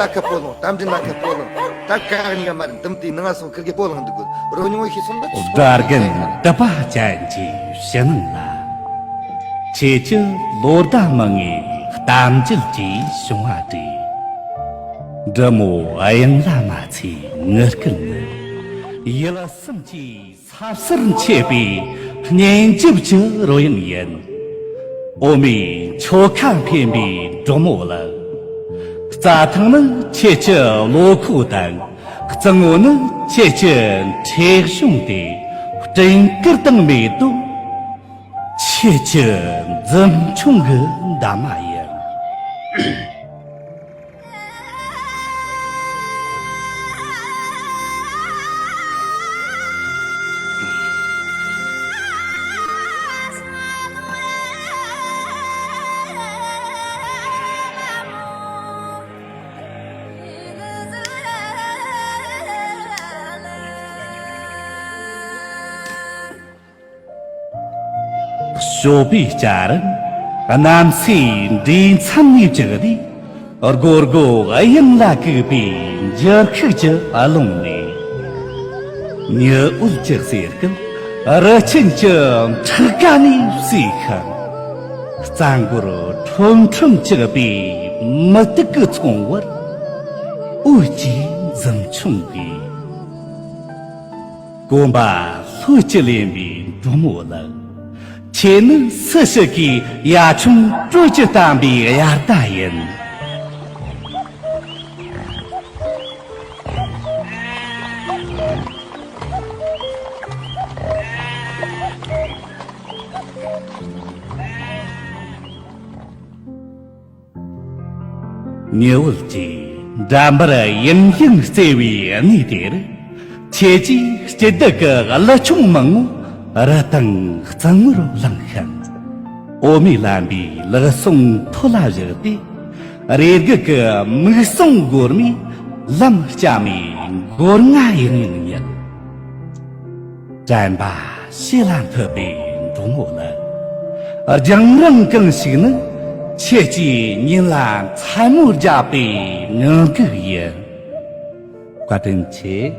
나카 볼로 담진 나카 볼로 딱가니가 말은 덤띠 능아서 그렇게 볼로 한다고 로니오 희손다 dargan dapa janji shenla cheche lorda mangi tamjil ji shungati damo ayan lama chi ngerken yela samji sapsern chebi nyen jibje royen yen omi chokan pienbi domo la za tangmen cheche loku dan zengwonen cheche che shungdi真个等没动，切切怎冲个大马样？手臂家人，男性的参与这里，而哥哥爱人那个边就去着阿龙呢，你乌这些个，而真正吃干的谁看？咱哥罗通通这个边没得个从我，我今怎冲的？我把所这里面多么了。前能四十个亚冲追着当比亚大人，牛子咱们的英雄这位你的，切记这个阿拉冲猛。Ratang zangro langhan Omi lambi laga song thola jagdi Rega ka mga song gormi Lam chami gor nga yin yan Zan ba silang thabi dungo la Jang rang kang sin Che ji nyin lang cai mu ja bi ngang ge yan Kwa den che